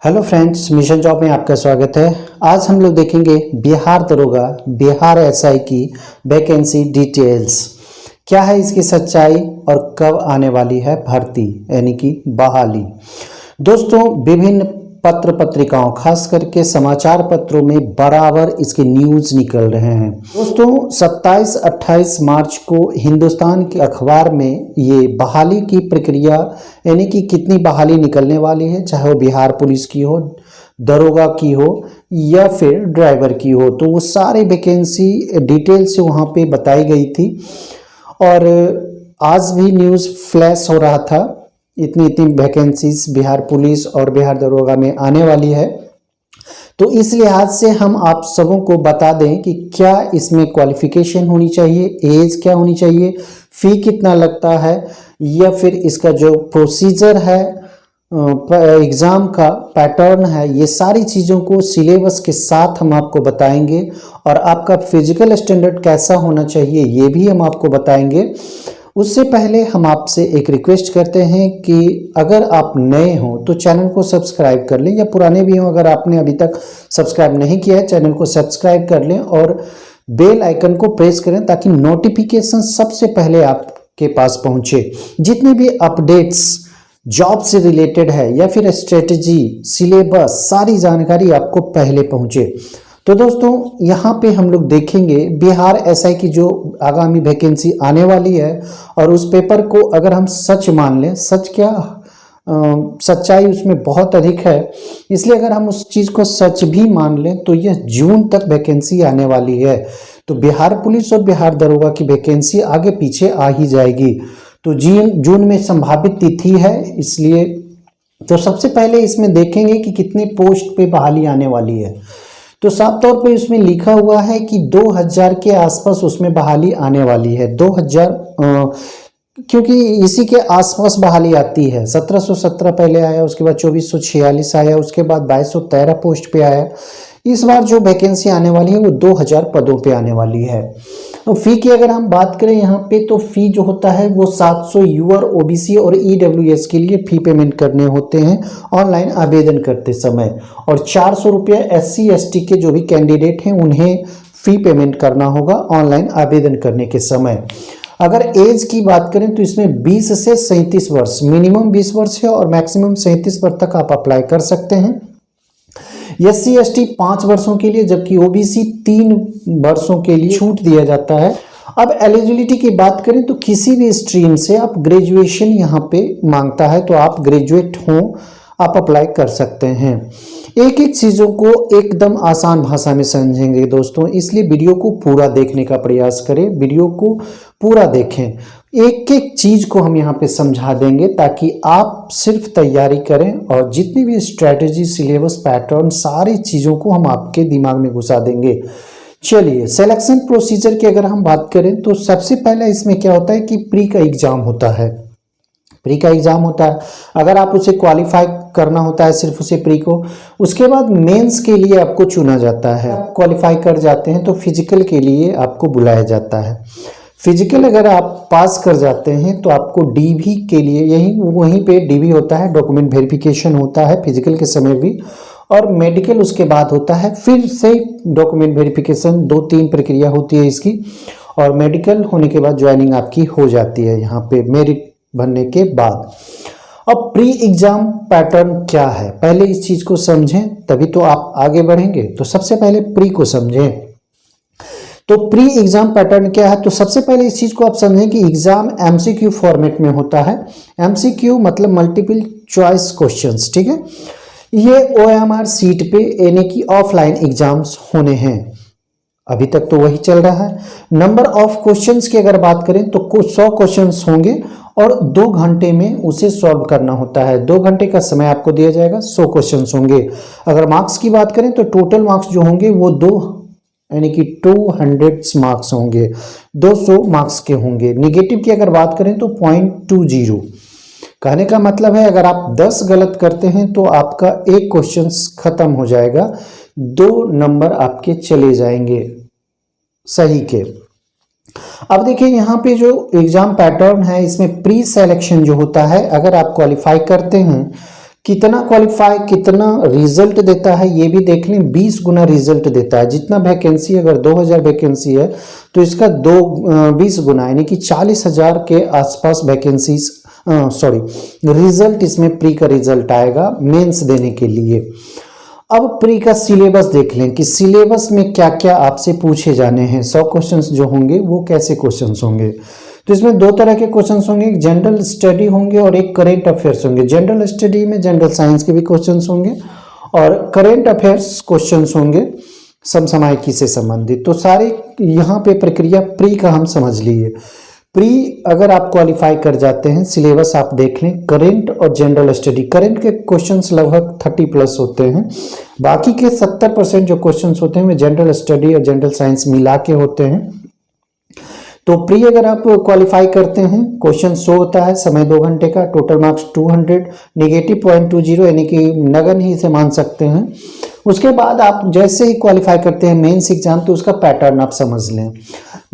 Hello friends, mission job में आपका स्वागत है। आज हम लोग देखेंगे बिहार दरोगा बिहार एसआई की वैकेंसी डिटेल्स। क्या है इसकी सच्चाई और कब आने वाली है भर्ती यानी कि बहाली। दोस्तों, विभिन्न पत्र पत्रिकाओं खास करके समाचार पत्रों में बराबर इसके न्यूज़ निकल रहे हैं। दोस्तों, 27-28 मार्च को हिंदुस्तान के अखबार में ये बहाली की प्रक्रिया यानी कि कितनी बहाली निकलने वाली है, चाहे वो बिहार पुलिस की हो, दरोगा की हो या फिर ड्राइवर की हो, तो वो सारे वैकेंसी डिटेल से वहाँ पे बताई गई थी। और आज भी न्यूज़ फ्लैश हो रहा था, इतनी इतनी वैकेंसीज बिहार पुलिस और बिहार दरोगा में आने वाली है। तो इस लिहाज से हम आप सबों को बता दें कि क्या इसमें क्वालिफिकेशन होनी चाहिए, एज क्या होनी चाहिए, फ़ी कितना लगता है, या फिर इसका जो प्रोसीजर है एग्ज़ाम का पैटर्न है, ये सारी चीज़ों को सिलेबस के साथ हम आपको बताएंगे। और आपका फिजिकल स्टैंडर्ड कैसा होना चाहिए ये भी हम आपको बताएंगे। उससे पहले हम आपसे एक रिक्वेस्ट करते हैं कि अगर आप नए हों तो चैनल को सब्सक्राइब कर लें, या पुराने भी हों अगर आपने अभी तक सब्सक्राइब नहीं किया है चैनल को सब्सक्राइब कर लें और बेल आइकन को प्रेस करें ताकि नोटिफिकेशन सबसे पहले आपके पास पहुंचे। जितने भी अपडेट्स जॉब से रिलेटेड है या फिर स्ट्रेटजी, सिलेबस, सारी जानकारी आपको पहले पहुंचे। तो दोस्तों, यहाँ पे हम लोग देखेंगे बिहार एसआई की जो आगामी वैकेंसी आने वाली है, और उस पेपर को अगर हम सच मान लें, सच क्या सच्चाई उसमें बहुत अधिक है, इसलिए अगर हम उस चीज़ को सच भी मान लें तो यह जून तक वैकेंसी आने वाली है। तो बिहार पुलिस और बिहार दरोगा की वैकेंसी आगे पीछे आ ही जाएगी। तो जून में संभावित तिथि है, इसलिए तो सबसे पहले इसमें देखेंगे कि कितने पोस्ट पे बहाली आने वाली है। तो साफ तौर पे उसमें लिखा हुआ है कि 2000 के आसपास उसमें बहाली आने वाली है। 2000 क्योंकि इसी के आसपास बहाली आती है। 1717 पहले आया, उसके बाद 2446 आया, उसके बाद 2213 पोस्ट पे आया। इस बार जो वैकेंसी आने वाली है वो 2000 पदों पे आने वाली है। तो फ़ी की अगर हम बात करें यहाँ पे, तो फ़ी जो होता है वो 700 यूआर ओबीसी और ईडब्ल्यूएस के लिए फ़ी पेमेंट करने होते हैं ऑनलाइन आवेदन करते समय, और 400 रुपये SC ST के जो भी कैंडिडेट हैं उन्हें फ़ी पेमेंट करना होगा ऑनलाइन आवेदन करने के समय। अगर एज की बात करें तो इसमें 20 से 37 वर्ष, मिनिमम 20 वर्ष है और मैक्सिमम 37 वर्ष तक आप अप्लाई कर सकते हैं। SC ST 5 वर्षों के लिए, जबकि OBC 3 वर्षों के लिए छूट दिया जाता है। अब एलिजिबिलिटी की बात करें तो किसी भी स्ट्रीम से आप ग्रेजुएशन यहाँ पे मांगता है, तो आप ग्रेजुएट हों आप अप्लाई कर सकते हैं। एक एक चीज़ों को एकदम आसान भाषा में समझेंगे दोस्तों, इसलिए वीडियो को पूरा देखने का प्रयास करें, वीडियो को पूरा देखें। एक एक चीज़ को हम यहाँ पे समझा देंगे ताकि आप सिर्फ तैयारी करें, और जितनी भी स्ट्रैटेजी, सिलेबस, पैटर्न, सारी चीज़ों को हम आपके दिमाग में घुसा देंगे। चलिए, सिलेक्शन प्रोसीजर की अगर हम बात करें तो सबसे पहले इसमें क्या होता है कि प्री का एग्ज़ाम होता है। प्री का एग्ज़ाम होता है, अगर आप उसे क्वालिफाई करना होता है सिर्फ उसे प्री को, उसके बाद मेंस के लिए आपको चुना जाता है। आप क्वालिफाई कर जाते हैं तो फिजिकल के लिए आपको बुलाया जाता है। फिजिकल अगर आप पास कर जाते हैं तो आपको डीवी के लिए वहीं पे डीवी होता है, डॉक्यूमेंट वेरिफिकेशन होता है फिजिकल के समय भी, और मेडिकल उसके बाद होता है, फिर से डॉक्यूमेंट वेरिफिकेशन, 2-3 प्रक्रिया होती है इसकी, और मेडिकल होने के बाद ज्वाइनिंग आपकी हो जाती है यहाँ पे मेरिट बनने के बाद। अब प्री एग्जाम पैटर्न क्या है, पहले इस चीज़ को समझें तभी तो आप आगे बढ़ेंगे। तो सबसे पहले प्री को समझें। तो प्री एग्जाम पैटर्न क्या है, तो सबसे पहले इस चीज़ को आप समझें कि एग्जाम MCQ फॉर्मेट में होता है। MCQ मतलब मल्टीपल चॉइस क्वेश्चंस, ठीक है। ये OMR सीट पे यानी कि ऑफलाइन एग्जाम्स होने हैं, अभी तक तो वही चल रहा है। नंबर ऑफ क्वेश्चंस की अगर बात करें तो कुछ 100 क्वेश्चंस होंगे और 2 घंटे में उसे सॉल्व करना होता है। 2 घंटे का समय आपको दिया जाएगा, 100 क्वेश्चंस होंगे। अगर मार्क्स की बात करें तो टोटल मार्क्स जो होंगे वो 2 यानी कि 200 मार्क्स होंगे, 200 मार्क्स के होंगे। निगेटिव की अगर बात करें तो 0.20। कहने का मतलब है अगर आप 10 गलत करते हैं तो आपका एक क्वेश्चन खत्म हो जाएगा, 2 नंबर आपके चले जाएंगे सही के। अब देखिए यहाँ पे जो एग्जाम पैटर्न है इसमें प्री सिलेक्शन जो होता है, अगर आप क्वालिफाई करते हैं कितना क्वालिफाई, कितना रिजल्ट देता है ये भी देख लें। 20 गुना रिजल्ट देता है। जितना वैकेंसी, अगर 2000 वैकेंसी है तो इसका 20 गुना यानी कि 40,000 के आसपास वैकेंसीज रिजल्ट इसमें प्री का रिजल्ट आएगा मेंस देने के लिए। अब प्री का सिलेबस देख लें कि सिलेबस में क्या क्या आपसे पूछे जाने हैं। 100 क्वेश्चंस जो होंगे वो कैसे क्वेश्चंस होंगे, तो इसमें दो तरह के क्वेश्चंस होंगे, एक जनरल स्टडी होंगे और एक करेंट अफेयर्स होंगे। जनरल स्टडी में जनरल साइंस के भी क्वेश्चंस होंगे और करेंट अफेयर्स क्वेश्चंस होंगे समसामयिकी से संबंधित। तो सारे यहाँ पे प्रक्रिया प्री का हम समझ लिए। प्री अगर आप क्वालिफाई कर जाते हैं, सिलेबस आप देख लें, करेंट और जनरल स्टडी। करेंट के क्वेश्चंस लगभग 30+ होते हैं, बाकी के 70% जो क्वेश्चंस होते हैं वे जनरल स्टडी और जनरल साइंस मिला के होते हैं। तो प्री अगर आप क्वालिफाई करते हैं, क्वेश्चन 100 होता है, समय 2 घंटे का, टोटल मार्क्स 200, नेगेटिव 0.20 यानी कि नगन ही से मान सकते हैं। उसके बाद आप जैसे ही क्वालिफाई करते हैं मेंस एग्जाम, तो उसका पैटर्न आप समझ लें।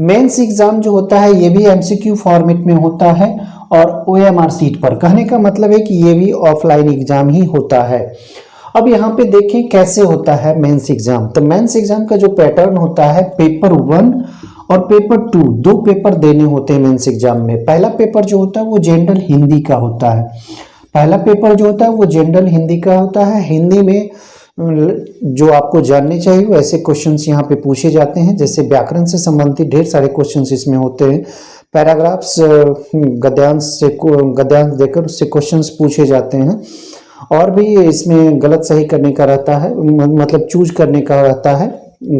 मेंस एग्जाम जो होता है ये भी एमसीक्यू फॉर्मेट में होता है और ओएमआर सीट पर। कहने का मतलब है कि ये भी ऑफलाइन एग्जाम ही होता है। अब यहाँ पे देखें कैसे होता है मेंस एग्जाम। तो मेंस एग्जाम का जो पैटर्न होता है, पेपर 1 और पेपर 2 दो पेपर देने होते हैं मेंस एग्जाम में। पहला पेपर जो होता है वो जनरल हिंदी का होता है। पहला पेपर जो होता है वो जनरल हिंदी का होता है। हिंदी में जो आपको जानने चाहिए वैसे क्वेश्चंस यहाँ पे पूछे जाते हैं, जैसे व्याकरण से संबंधित ढेर सारे क्वेश्चंस इसमें होते हैं। पैराग्राफ्स, गद्यांश देकर उससे क्वेश्चंस पूछे जाते हैं और भी इसमें गलत सही करने का रहता है, मतलब चूज करने का रहता है,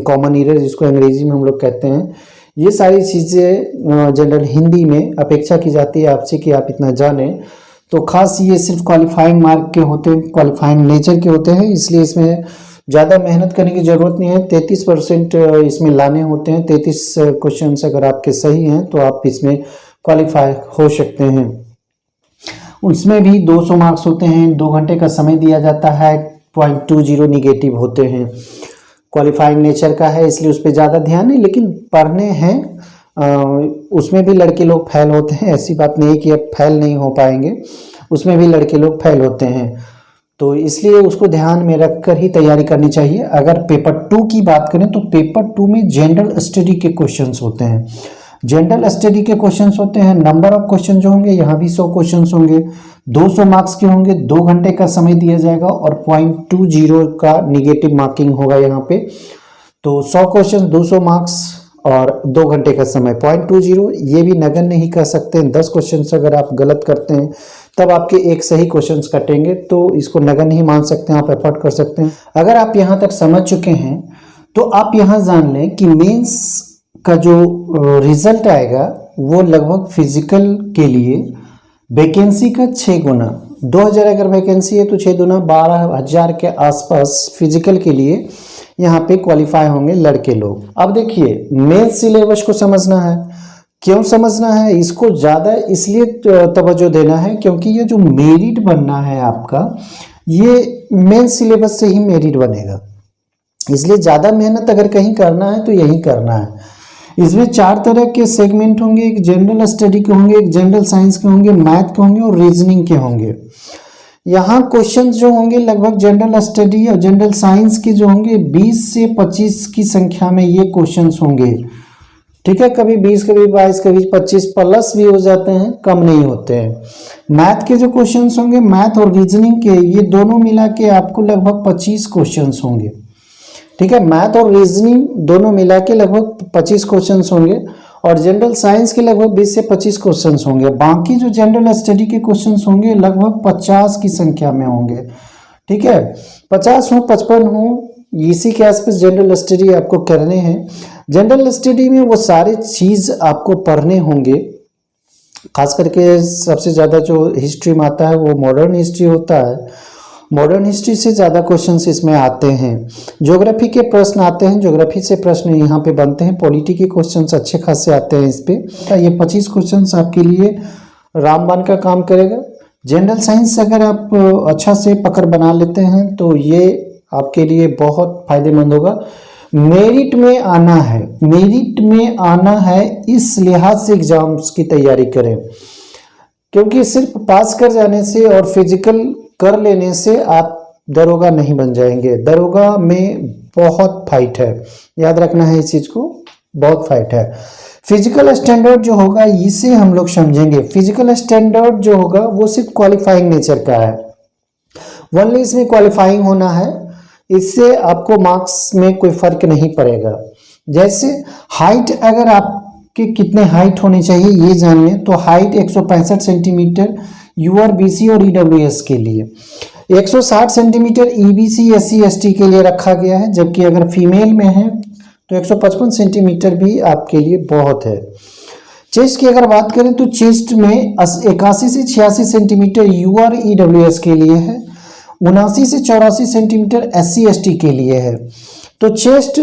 कॉमन एरर जिसको अंग्रेजी में हम लोग कहते हैं। ये सारी चीज़ें जनरल हिंदी में अपेक्षा की जाती है आपसे कि आप इतना जानें। तो खास ये सिर्फ क्वालिफाइंग मार्क के होते हैं, क्वालिफाइंग नेचर के होते हैं, इसलिए इसमें ज़्यादा मेहनत करने की ज़रूरत नहीं है। 33% इसमें लाने होते हैं। 33 क्वेश्चन अगर आपके सही हैं तो आप इसमें क्वालिफाई हो सकते हैं। उसमें भी 200 मार्क्स होते हैं, 2 घंटे का समय दिया जाता है, 0.20 निगेटिव होते हैं। क्वालिफाइंग नेचर का है इसलिए उस पर ज़्यादा ध्यान नहीं, लेकिन पढ़ने हैं। उसमें भी लड़के लोग फेल होते हैं, ऐसी बात नहीं कि अब फेल नहीं हो पाएंगे, उसमें भी लड़के लोग फेल होते हैं। तो इसलिए उसको ध्यान में रखकर ही तैयारी करनी चाहिए। अगर पेपर 2 की बात करें तो पेपर 2 में जनरल स्टडी के क्वेश्चंस होते हैं। जनरल स्टडी के क्वेश्चंस होते हैं, नंबर ऑफ क्वेश्चन जो होंगे यहाँ भी 100 क्वेश्चंस होंगे, 200 मार्क्स के होंगे, 2 घंटे का समय दिया जाएगा और 0.20 का निगेटिव मार्किंग होगा यहाँ पे। तो 100 क्वेश्चन, 200 मार्क्स और 2 घंटे का समय, 0.20 ये भी नगण्य नहीं कह सकते। 10 क्वेश्चन अगर आप गलत करते हैं तब आपके एक सही क्वेश्चन कटेंगे, तो इसको नगण्य नहीं मान सकते हैं, आप एफर्ट कर सकते हैं। अगर आप यहाँ तक समझ चुके हैं तो आप यहाँ जान लें कि मेंस का जो रिजल्ट आएगा वो लगभग फिजिकल के लिए वैकेंसी का 6 गुना, 2000 अगर वैकेंसी है तो 6 गुना 12,000 के आसपास फिजिकल के लिए यहाँ पे क्वालिफाई होंगे लड़के लोग। अब देखिए मेंस सिलेबस को समझना है। क्यों समझना है? इसको ज़्यादा इसलिए तवज्जो देना है क्योंकि ये जो मेरिट बनना है आपका, ये मेंस सिलेबस से ही मेरिट बनेगा। इसलिए ज़्यादा मेहनत अगर कहीं करना है तो यही करना है। इसमें 4 तरह के सेगमेंट होंगे, एक जनरल स्टडी के होंगे, एक जनरल साइंस के होंगे, मैथ के होंगे और रीजनिंग के होंगे। यहाँ क्वेश्चन जो होंगे लगभग जनरल स्टडी और जनरल साइंस के जो होंगे 20 से 25 की संख्या में ये क्वेश्चंस होंगे। ठीक है, कभी 20, कभी 22, कभी 25 प्लस भी हो जाते हैं, कम नहीं होते हैं। मैथ के जो क्वेश्चंस होंगे, मैथ और रीजनिंग के, ये दोनों मिला के आपको लगभग 25 क्वेश्चंस होंगे। ठीक है, मैथ और रीजनिंग दोनों मिला के लगभग 25 क्वेश्चंस होंगे और जनरल साइंस के लगभग 20 से 25 क्वेश्चंस होंगे। बाकी जो जनरल स्टडी के क्वेश्चंस होंगे लगभग 50 की संख्या में होंगे। ठीक है, 50 हो 55 हो, इसी के आसपास जनरल स्टडी आपको करने हैं। जनरल स्टडी में वो सारे चीज़ आपको पढ़ने होंगे। खास करके सबसे ज़्यादा जो हिस्ट्री में आता है वो मॉडर्न हिस्ट्री होता है। मॉडर्न हिस्ट्री से ज़्यादा क्वेश्चंस इसमें आते हैं। ज्योग्राफी के प्रश्न आते हैं, ज्योग्राफी से प्रश्न यहाँ पे बनते हैं। पॉलिटी के क्वेश्चंस अच्छे खासे आते हैं इस पे। ये 25 क्वेश्चंस आपके लिए रामबाण का काम करेगा। जनरल साइंस अगर आप अच्छा से पकड़ बना लेते हैं तो ये आपके लिए बहुत फायदेमंद होगा। मेरिट में आना है, मेरिट में आना है, इस लिहाज से एग्जाम्स की तैयारी करें, क्योंकि सिर्फ पास कर जाने से और फिजिकल कर लेने से आप दरोगा नहीं बन जाएंगे। दरोगा में बहुत फाइट है, याद रखना है इस चीज को, बहुत फाइट है। फिजिकल स्टैंडर्ड जो होगा इसे हम लोग समझेंगे। फिजिकल स्टैंडर्ड जो होगा वो सिर्फ क्वालिफाइंग नेचर का है, ओनली इसमें क्वालिफाइंग होना है, इससे आपको मार्क्स में कोई फर्क नहीं पड़ेगा। जैसे हाइट, अगर आपके कितने हाइट होनी चाहिए ये जान लें तो हाइट 165 सेंटीमीटर यूआरबीसी और ईडब्ल्यूएस के लिए, 160 सेंटीमीटर ईबीसी एससी एसटी के लिए रखा गया है, जबकि अगर फीमेल में है तो 155 सेंटीमीटर भी आपके लिए बहुत है। चेस्ट की अगर बात करें तो चेस्ट में 81 से 86 सेंटीमीटर यूआर ईडब्ल्यूएस के लिए है, 79 से 84 सेंटीमीटर एससी एसटी के लिए है। तो चेस्ट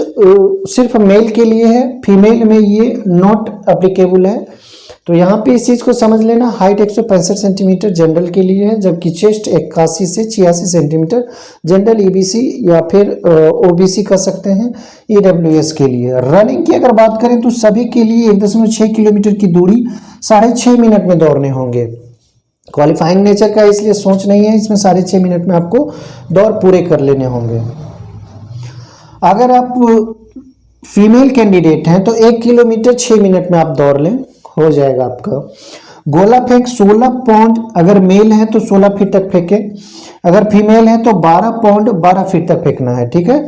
सिर्फ मेल के लिए है, फीमेल में ये नॉट एप्लीकेबल है। तो यहाँ पे इस चीज़ को समझ लेना, हाइट 165 सेंटीमीटर जनरल के लिए है, जबकि चेस्ट 81 से 86 सेंटीमीटर जनरल ईबीसी या फिर ओबीसी कर सकते हैं ईडब्ल्यूएस के लिए। रनिंग की अगर बात करें तो सभी के लिए 1.6 किलोमीटर की दूरी 6.5 मिनट में दौड़ने होंगे। क्वालिफाइंग नेचर का इसलिए सोच नहीं है, इसमें 6.5 मिनट में आपको दौड़ पूरे कर लेने होंगे। अगर आप फीमेल कैंडिडेट हैं तो 1 किलोमीटर 6 मिनट में आप दौड़ लें, हो जाएगा आपका। गोला फेंक 16 पाउंड अगर मेल है तो 16 फीट तक फेंके, अगर फीमेल है तो 12 पाउंड 12 फीट तक फेंकना है, ठीक है।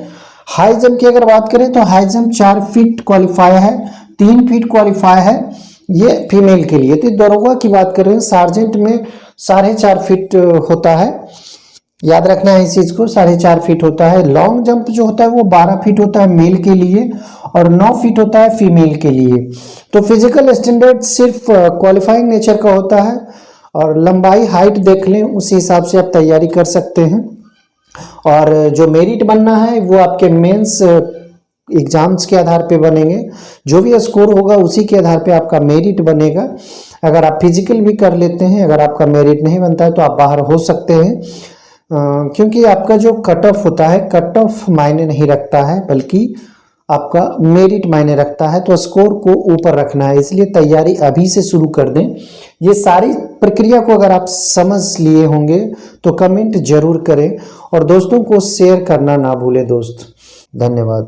हाई जंप की अगर बात करें तो हाई जंप 4 फीट क्वालिफाई है, 3 फीट क्वालिफाई है, ये फीमेल के लिए। तो दरोगा की बात कर रहे हैं, सार्जेंट में 4.5 फीट होता है, याद रखना है इस चीज को, 4.5 फीट होता है। लॉन्ग जंप जो होता है वो 12 फीट होता है मेल के लिए और 9 फीट होता है फीमेल के लिए। तो फिजिकल स्टैंडर्ड सिर्फ क्वालिफाइंग नेचर का होता है, और लंबाई हाइट देख लें, उसी हिसाब से आप तैयारी कर सकते हैं। और जो मेरिट बनना है वो आपके मेंस एग्जाम्स के आधार पे बनेंगे, जो भी स्कोर होगा उसी के आधार पे आपका मेरिट बनेगा। अगर आप फिजिकल भी कर लेते हैं, अगर आपका मेरिट नहीं बनता है तो आप बाहर हो सकते हैं, क्योंकि आपका जो कट ऑफ होता है, कट ऑफ मायने नहीं रखता है, बल्कि आपका मेरिट मायने रखता है। तो स्कोर को ऊपर रखना है, इसलिए तैयारी अभी से शुरू कर दें। ये सारी प्रक्रिया को अगर आप समझ लिए होंगे तो कमेंट जरूर करें और दोस्तों को शेयर करना ना भूलें दोस्त। धन्यवाद।